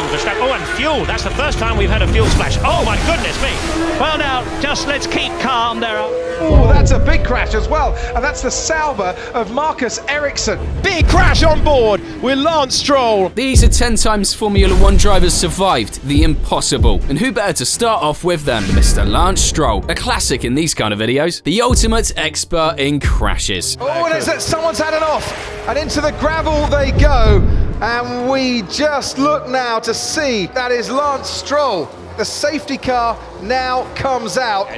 Verstappen. Oh, and fuel. That's the first time we've had a fuel splash. Oh, my goodness me. Well, now, just let's keep calm there. Oh, that's a big crash as well. And that's the Sauber of Marcus Ericsson. Big crash on board with Lance Stroll. These are 10 times Formula 1 drivers survived the impossible. And who better to start off with than Mr. Lance Stroll, a classic in these kind of videos, the ultimate expert in crashes. Oh, and it's that someone's had an off. And into the gravel they go. And we just look now to see that is Lance Stroll. The safety car now comes out.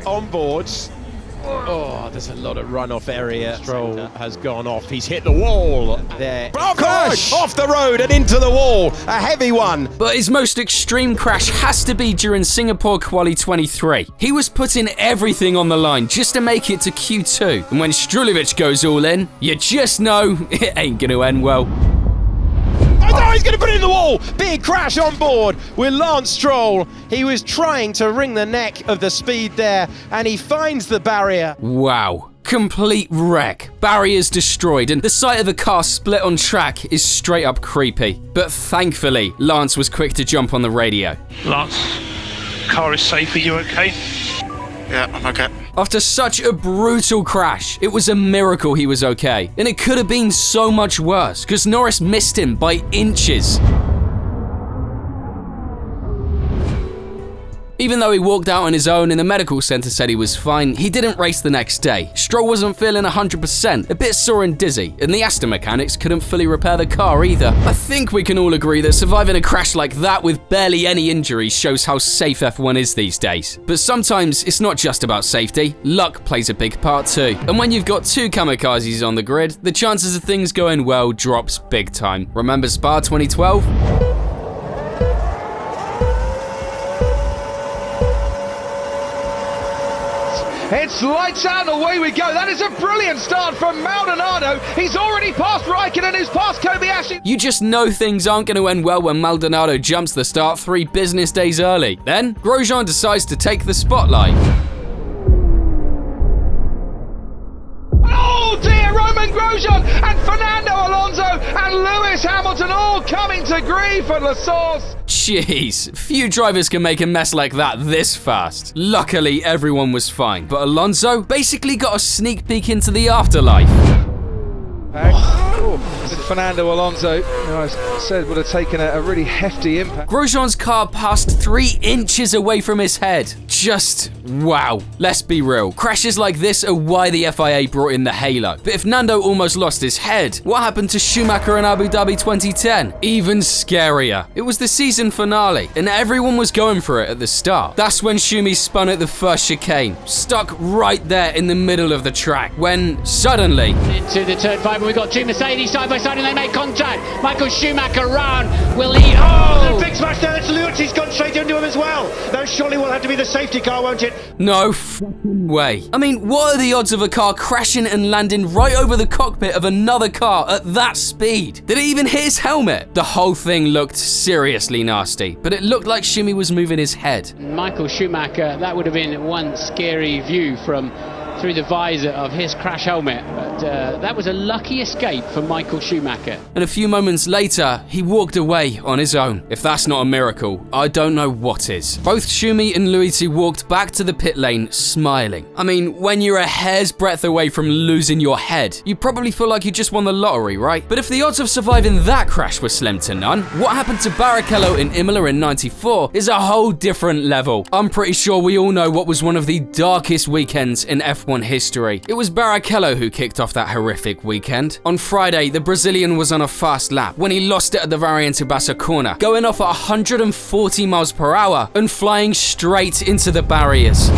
On boards. Oh, there's a lot of runoff area. Stroll has gone off. He's hit the wall there. Oh, crash! Off the road and into the wall. A heavy one. But his most extreme crash has to be during Singapore Quali 23. He was putting everything on the line just to make it to Q2. And when Strulovic goes all in, you just know it ain't gonna end well. Oh, he's going to put it in the wall! Big crash on board with Lance Stroll. He was trying to wring the neck of the speed there, and he finds the barrier. Wow. Complete wreck. Barriers destroyed, and the sight of a car split on track is straight up creepy. But thankfully, Lance was quick to jump on the radio. Lance, car is safe. Are you okay? Yeah, I'm okay. After such a brutal crash, it was a miracle he was okay. And it could have been so much worse, because Norris missed him by inches. Even though he walked out on his own and the medical center said he was fine, he didn't race the next day. Stroll wasn't feeling 100%, a bit sore and dizzy, and the Aston mechanics couldn't fully repair the car either. I think we can all agree that surviving a crash like that with barely any injuries shows how safe F1 is these days. But sometimes it's not just about safety, luck plays a big part too. And when you've got two kamikazes on the grid, the chances of things going well drops big time. Remember Spa 2012? It's lights out and away we go. That is a brilliant start from Maldonado. He's already passed Raikkonen, who's passed Kobayashi. You just know things aren't going to end well when Maldonado jumps the start 3 business days early. Then, Grosjean decides to take the spotlight. Oh dear, Roman Grosjean and Fernando Alonso and Lewis Hamilton all coming to grief at La Source. Jeez, few drivers can make a mess like that this fast. Luckily, everyone was fine, but Alonso basically got a sneak peek into the afterlife. Fernando Alonso, I said, would have taken a really hefty impact. Grosjean's car passed 3 inches away from his head. Just wow. Let's be real. Crashes like this are why the FIA brought in the halo. But if Nando almost lost his head, what happened to Schumacher in Abu Dhabi 2010? Even scarier. It was the season finale, and everyone was going for it at the start. That's when Schumi spun at the first chicane, stuck right there in the middle of the track, when suddenly into the turn 5, and we've got 2 Mercedes side by side, and they make contact. Michael Schumacher round. Will he? Oh! The big smash there. It's Lewis. He's gone straight into him as well. That surely will have to be the safety car, won't it? No f***ing way. I mean, what are the odds of a car crashing and landing right over the cockpit of another car at that speed? Did it even hit his helmet? The whole thing looked seriously nasty, but it looked like Schumi was moving his head. Michael Schumacher, that would have been one scary view from through the visor of his crash helmet, but that was a lucky escape for Michael Schumacher. And a few moments later, he walked away on his own. If that's not a miracle, I don't know what is. Both Schumi and Luigi walked back to the pit lane smiling. I mean, when you're a hair's breadth away from losing your head, you probably feel like you just won the lottery, right? But if the odds of surviving that crash were slim to none, what happened to Barrichello in Imola in '94 is a whole different level. I'm pretty sure we all know what was one of the darkest weekends in F1 history. It was Barrichello who kicked off that horrific weekend. On Friday, the Brazilian was on a fast lap when he lost it at the Variante-Bassa corner, going off at 140 miles per hour and flying straight into the barriers.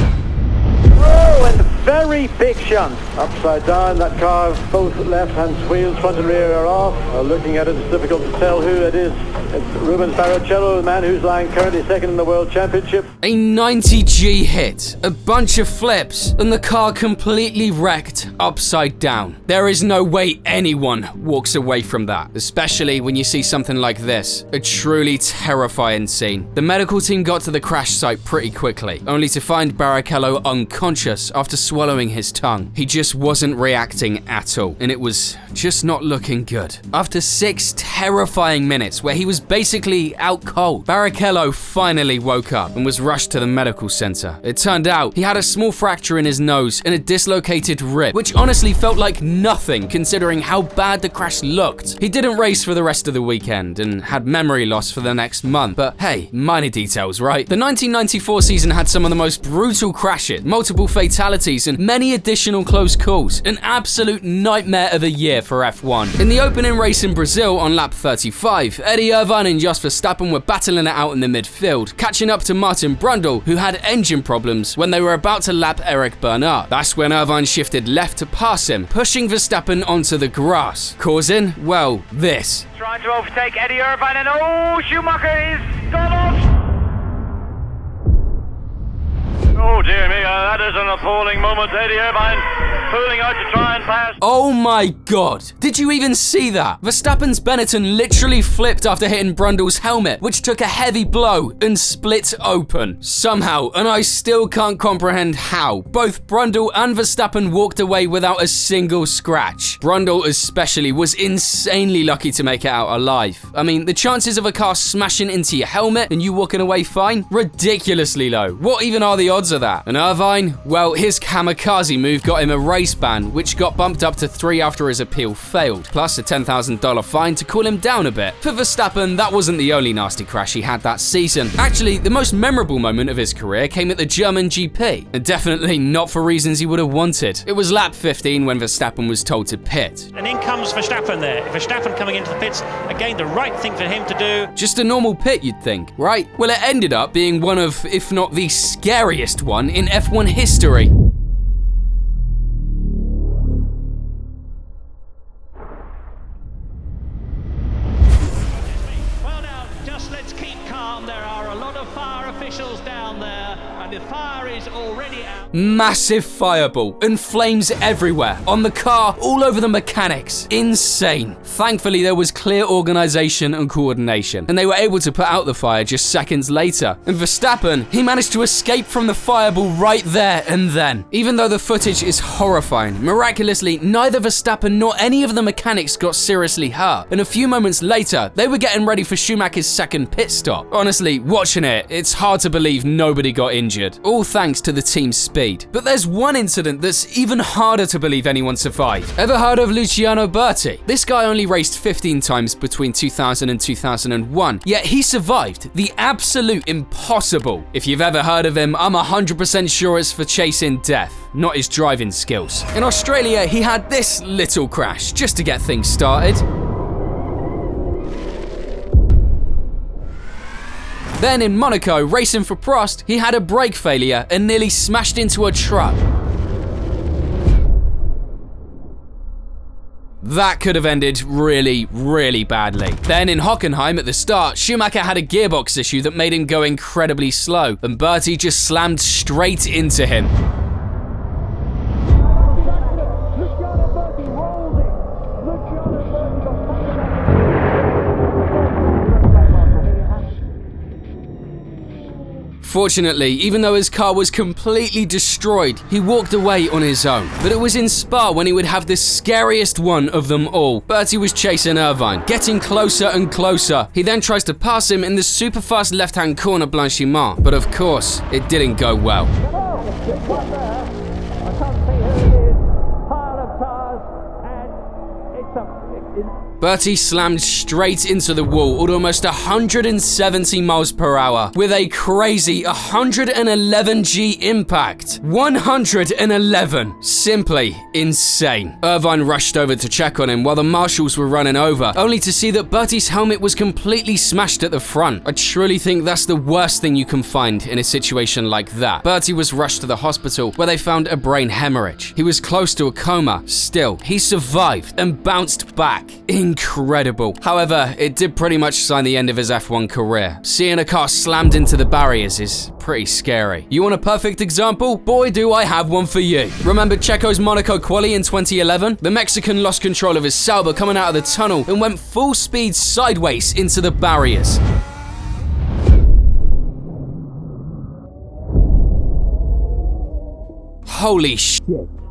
Oh, and very big shunt. Upside down, that car, both left-hand wheels, front and rear, are off. Looking at it, it's difficult to tell who it is. It's Rubens Barrichello, the man who's lying currently second in the World Championship. A 90G hit, a bunch of flips, and the car completely wrecked upside down. There is no way anyone walks away from that, especially when you see something like this. A truly terrifying scene. The medical team got to the crash site pretty quickly, only to find Barrichello unconscious after sweating swallowing his tongue. He just wasn't reacting at all, and it was just not looking good. After 6 terrifying minutes where he was basically out cold, Barrichello finally woke up and was rushed to the medical center. It turned out he had a small fracture in his nose and a dislocated rib, which honestly felt like nothing considering how bad the crash looked. He didn't race for the rest of the weekend and had memory loss for the next month, but hey, minor details, right? The 1994 season had some of the most brutal crashes, multiple fatalities, and many additional close calls. An absolute nightmare of a year for F1. In the opening race in Brazil on lap 35, Eddie Irvine and Jos Verstappen were battling it out in the midfield, catching up to Martin Brundle, who had engine problems when they were about to lap Eric Bernard. That's when Irvine shifted left to pass him, pushing Verstappen onto the grass, causing, well, this. Trying to overtake Eddie Irvine, and oh, Schumacher is gone off! Oh dear me, that is an appalling moment. Eddie Irvine pulling out to try and pass. Oh my god, did you even see that? Verstappen's Benetton literally flipped after hitting Brundle's helmet, which took a heavy blow and split open. Somehow, and I still can't comprehend how, both Brundle and Verstappen walked away without a single scratch. Brundle especially was insanely lucky to make it out alive. I mean, the chances of a car smashing into your helmet and you walking away fine? Ridiculously low. What even are the odds of that? And Irvine? Well, his kamikaze move got him a race ban, which got bumped up to 3 after his appeal failed, plus a $10,000 fine to cool him down a bit. For Verstappen, that wasn't the only nasty crash he had that season. Actually, the most memorable moment of his career came at the German GP, and definitely not for reasons he would have wanted. It was lap 15 when Verstappen was told to pit. And in comes Verstappen there. Verstappen coming into the pits, again the right thing for him to do. Just a normal pit, you'd think, right? Well, it ended up being one of, if not the scariest one in F1 history. Well now, just let's keep calm. There are a lot of fire officials down there, and the fire is already out. Massive fireball and flames everywhere, on the car, all over the mechanics. Insane. Thankfully, there was clear organization and coordination, and they were able to put out the fire just seconds later. And Verstappen, he managed to escape from the fireball right there and then. Even though the footage is horrifying, miraculously, neither Verstappen nor any of the mechanics got seriously hurt. And a few moments later, they were getting ready for Schumacher's second pit stop. Honestly, watching it, it's hard to believe nobody got injured, all thanks to the team's speed. But there's one incident that's even harder to believe anyone survived. Ever heard of Luciano Berti? This guy only raced 15 times between 2000 and 2001, yet he survived the absolute impossible. If you've ever heard of him, I'm 100% sure it's for chasing death, not his driving skills. In Australia, he had this little crash just to get things started. Then in Monaco, racing for Prost, he had a brake failure and nearly smashed into a truck. That could have ended really, really badly. Then in Hockenheim at the start, Schumacher had a gearbox issue that made him go incredibly slow, and Berti just slammed straight into him. Fortunately, even though his car was completely destroyed, he walked away on his own. But it was in Spa when he would have the scariest one of them all. Berti was chasing Irvine, getting closer and closer. He then tries to pass him in the super fast left-hand corner Blanchiment, but of course, it didn't go well. Berti slammed straight into the wall at almost 170 miles per hour with a crazy 111G impact. 111. Simply insane. Irvine rushed over to check on him while the marshals were running over, only to see that Berti's helmet was completely smashed at the front. I truly think that's the worst thing you can find in a situation like that. Berti was rushed to the hospital where they found a brain hemorrhage. He was close to a coma. Still, he survived and bounced back. Incredible. However, it did pretty much sign the end of his F1 career. Seeing a car slammed into the barriers is pretty scary. You want a perfect example? Boy, do I have one for you. Remember Checo's Monaco quali in 2011? The Mexican lost control of his Sauber coming out of the tunnel and went full speed sideways into the barriers. Holy shit.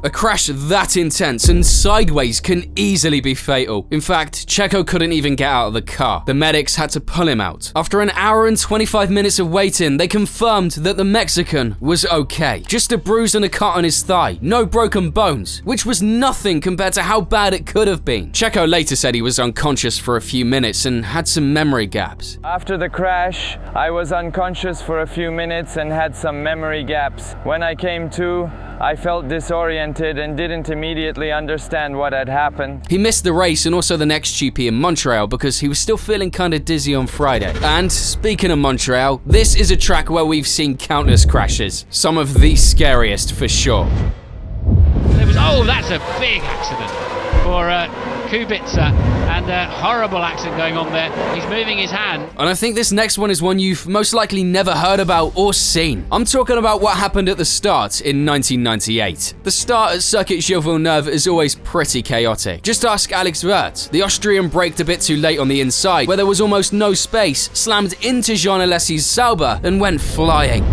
A crash that intense and sideways can easily be fatal. In fact, Checo couldn't even get out of the car. The medics had to pull him out. After an hour and 25 minutes of waiting, they confirmed that the Mexican was okay. Just a bruise and a cut on his thigh, no broken bones, which was nothing compared to how bad it could have been. Checo later said he was unconscious for a few minutes and had some memory gaps. After the crash, I was unconscious for a few minutes and had some memory gaps. When I came to, I felt disoriented and didn't immediately understand what had happened. He missed the race and also the next GP in Montreal because he was still feeling kinda dizzy on Friday. And speaking of Montreal, this is a track where we've seen countless crashes. Some of the scariest for sure. Oh, that's a big accident for Kubica, and a horrible accident going on there. He's moving his hand. And I think this next one is one you've most likely never heard about or seen. I'm talking about what happened at the start in 1998. The start at Circuit Gilles Villeneuve is always pretty chaotic. Just ask Alex Wirtz. The Austrian braked a bit too late on the inside, where there was almost no space, slammed into Jean Alesi's Sauber, and went flying.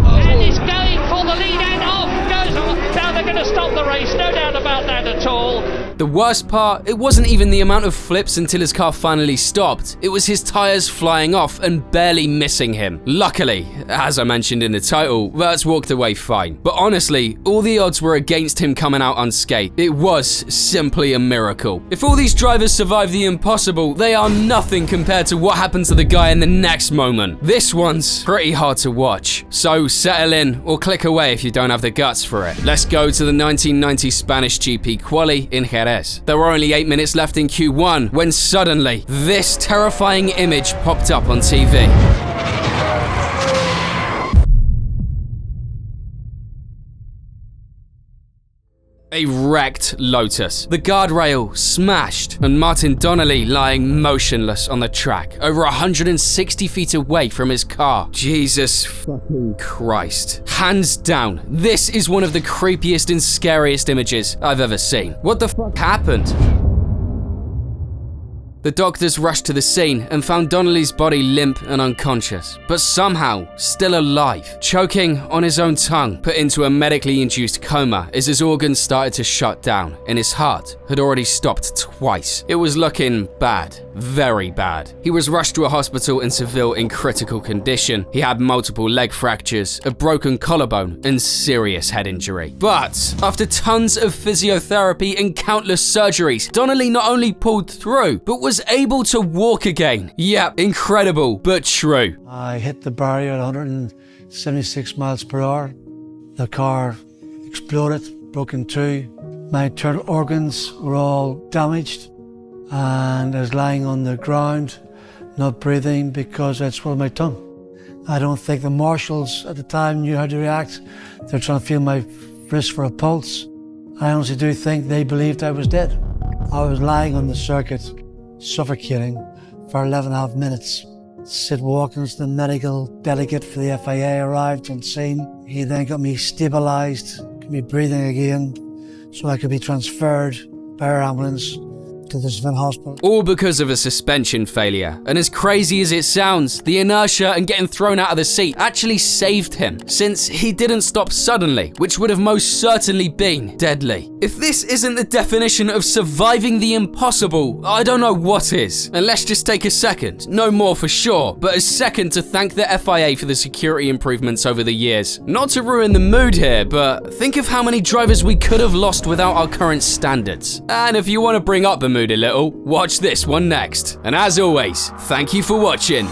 And he's going for the lead and off goes on. Now they're going to stop the race, no doubt about that at all. The worst part, it wasn't even the amount of flips until his car finally stopped. It was his tires flying off and barely missing him. Luckily, as I mentioned in the title, Wirtz walked away fine. But honestly, all the odds were against him coming out unscathed. It was simply a miracle. If all these drivers survive the impossible, they are nothing compared to what happened to the guy in the next moment. This one's pretty hard to watch. So settle in or click away if you don't have the guts for it. Let's go to the 1990 Spanish GP quali in Jerez. There were only 8 minutes left in Q1 when suddenly this terrifying image popped up on TV. A wrecked Lotus. The guardrail smashed, and Martin Donnelly lying motionless on the track, over 160 feet away from his car. Jesus fucking Christ. Hands down, this is one of the creepiest and scariest images I've ever seen. What the fuck happened? The doctors rushed to the scene and found Donnelly's body limp and unconscious, but somehow still alive, choking on his own tongue, put into a medically induced coma as his organs started to shut down and his heart had already stopped twice. It was looking bad, very bad. He was rushed to a hospital in Seville in critical condition. He had multiple leg fractures, a broken collarbone, and serious head injury. But after tons of physiotherapy and countless surgeries, Donnelly not only pulled through, but was able to walk again. Yep, incredible, but true. I hit the barrier at 176 miles per hour. The car exploded, broke in two. My internal organs were all damaged, and I was lying on the ground, not breathing because I'd swallowed my tongue. I don't think the marshals at the time knew how to react. They're trying to feel my wrist for a pulse. I honestly do think they believed I was dead. I was lying on the circuit, suffocating for 11.5 minutes. Sid Watkins, the medical delegate for the FIA, arrived on scene. He then got me stabilised, got me breathing again, so I could be transferred by air ambulance to the Seville hospital. All because of a suspension failure. And as crazy as it sounds, the inertia and getting thrown out of the seat actually saved him, since he didn't stop suddenly, which would have most certainly been deadly. If this isn't the definition of surviving the impossible, I don't know what is. And let's just take a second, no more for sure, but a second to thank the FIA for the security improvements over the years. Not to ruin the mood here, but think of how many drivers we could have lost without our current standards. And if you want to bring up the mood a little, watch this one next. And as always, thank you for watching.